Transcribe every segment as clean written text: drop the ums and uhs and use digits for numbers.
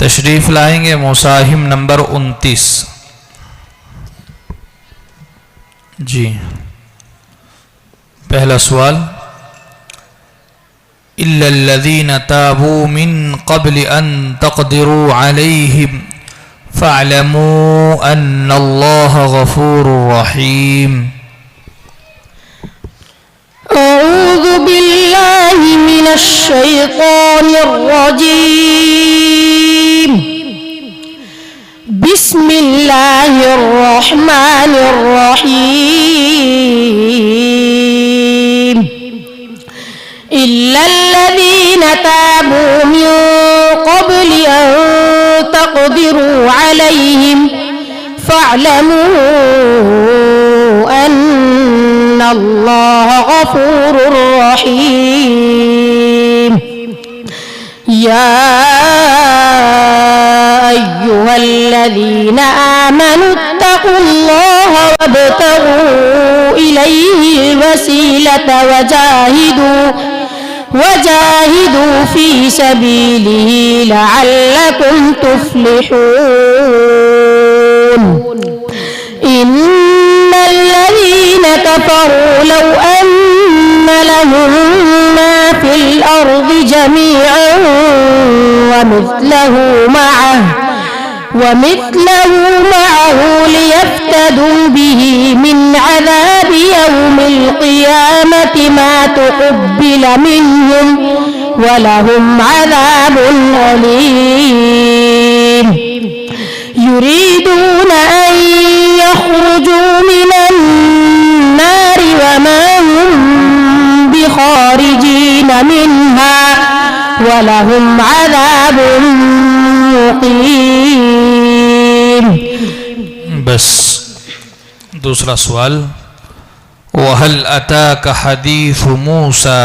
तशरीफ लाएंगे मुसाहिम नंबर 29। जी, पहला सवाल, इल्लल्लज़ीना ताबू मिन क़ब्ल अन तक़दिरू अलैहिम फ़अलमू अन्नल्लाह गफ़ूरुर रहीम। अऊज़ु बिल्लाहि मिनश शैतानिर रजीम। बिस्मिल्लाहिर रहमानिर रहीम। इल्लल्लज़ीना ताबू मिन क़ब्लि अन तक़दिरू अलैहिम फ़अलमू अन्नल्लाह गफ़ूरुर रहीम। या अय्युहल्लज़ीना आमनू इत्तक़ुल्लाह वब्तग़ू इलैहिल वसीलता वजाहिदू फी सबीलिही लअल्लकुम तुफ्लिहून। इन्नल्लज़ीना कफ़रू लौ अन्न लहुम मा फिल अर्दि जमीअन वमिثله معه ليفتدوا به من عذاب يوم القيامة ما تقبل منهم ولهم عذاب أليم. يريدون أن يخرجوا من النار وما هم بخارجين منها ولهم عذاب मुक़ीम। बस दूसरा सवाल, वहल अताका हदीसु मूसा।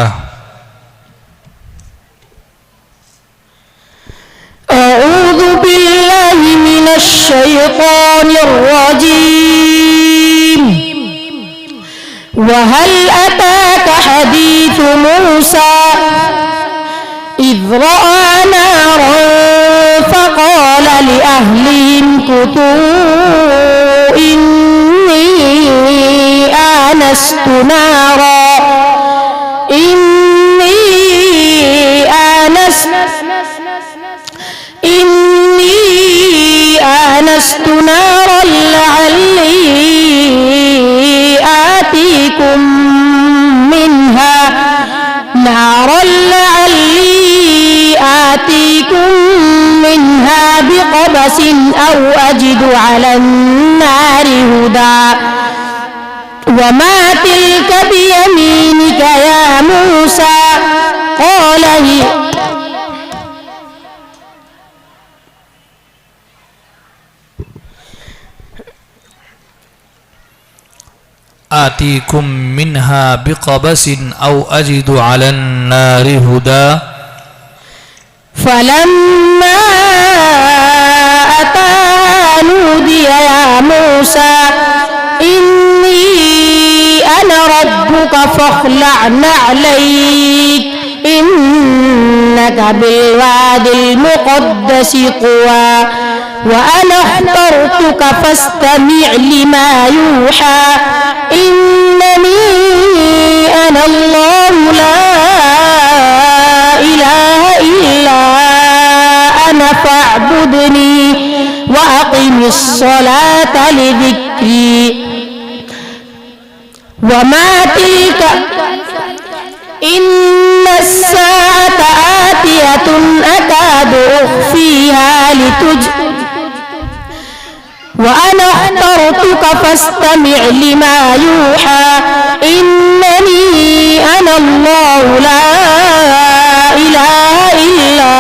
अऊज़ु बिल्लाहि मिनश शैतानिर रजीम। वहल अताका हदीसु मूसा इज़ रअा नारन फ़क़ाल लिअहलिहिम कुतू इन्नी आनस्तु नारन लअल्ली आतीकुम منها بقبس أو أجد على النار هدى وما تلك بيمينك يا موسى قال هي आतीकुम मिन्हा बिक़बसिन औ अजिदु अलन नारि हुदा। फलम्मा अताहा नूदिया या मूसा इन्नी अना रब्बुका फ़ख़्लअ नअलैक इन्नका बिलवादिल मुक़द्दसि तुवा वअना अख़्तरतुका फ़स्तमिअ लिमा यूहा इन्ननी अना अल्लाहु ला इलाहा इल्ला अना फ़अब्दुनी वअक़िमिस सलाता लिज़िक्री वमा तिल्क इन्नस्साअता आतियतुन अकादु उख़फ़ीहा وأنا اخترتك فاستمع لما يوحى إنني أنا الله لا إله إلا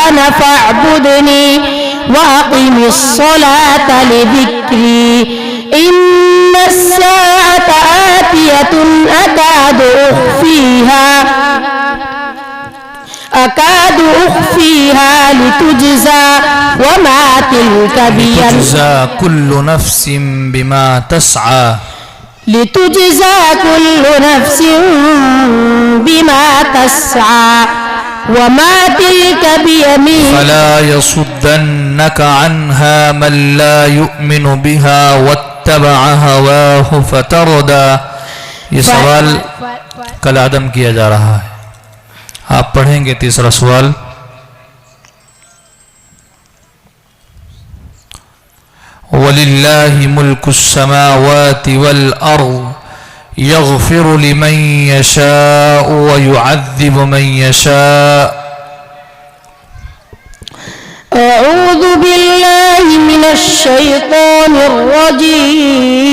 أنا فاعبدني وأقم الصلاة لذكري إن الساعة آتية أكاد أخفيها لتجزى وما تلك بيمينك لتجزى كل نفس بما تسعى لتجزى كل نفس بما تسعى وما تلك بيمين فلا يصدنك عنها من لا يؤمن بها واتبع هواه فتردى। ये सवाल कल आदम किया जा रहा है, आप पढ़ेंगे तीसरा सवाल। वलिल्लाहि मुल्कुस्समावाति वल अर्द यग़फिरु लिमन यशाअ व युअज़्ज़िबु मन यशाअ। أعوذ بالله من الشيطان الرجيم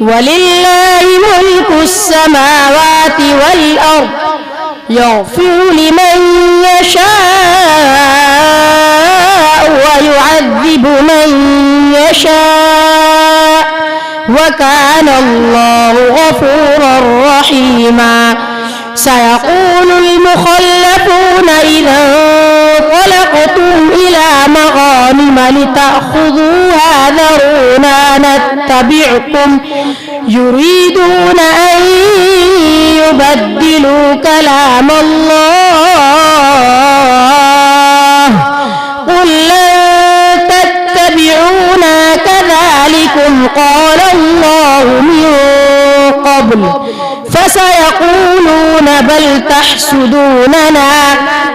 ولله ملك السماوات والأرض يغفر لمن يشاء ويعذب من يشاء وكان الله غفورا رحيما سيقول المخلفون إذا انطلقتم إلى مغانم لتأخذوها ذرونا نتبعكم يريدون أن يبدلوا كلام الله قل لن تتبعونا كذلكم قال الله من قبل فسيقولون بل تحسدوننا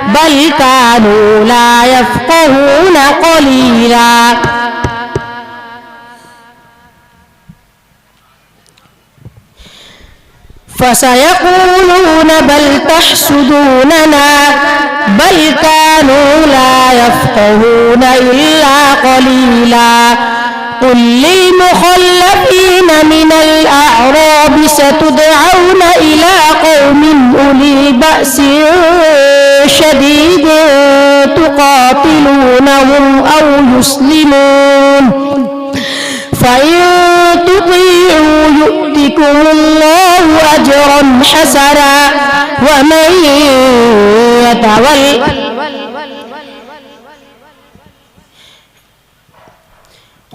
بل كانوا لا يفقهون قليلا فسيقولون بل تحسدوننا بل كانوا لا يفقهون إلا قليلا قل للمخلفين من الأعراب ستدعون إلى قوم أولي بأس شديد تقاتلونهم أو يسلمون فإن تطيعوا يؤتكم الله أجرا حسنا ومن يتول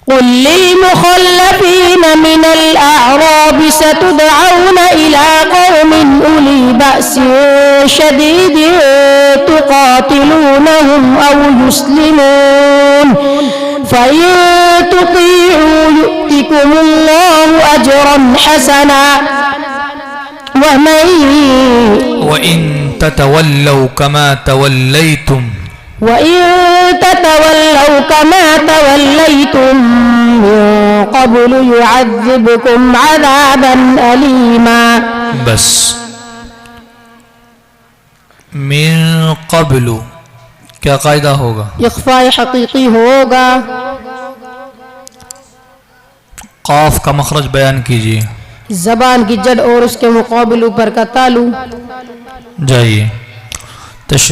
قل للمخلفين من الأعراب ستدعون إلى قوم أولي بأس شديد تقاتلونهم أو يسلمون فإن تطيعوا يؤتكم الله أجرا حسنا وإن تتولوا كما توليتم كما توليتم من قبل يعذبكم عذابا أليما बस मिन क़ब्लु क्या कायदा होगा? इख्फा हकीकी होगा। क़ाफ का मखरज बयान कीजिए। जबान की जड़ और उसके मुकाबिल ऊपर का तालु। जाइए तशरीह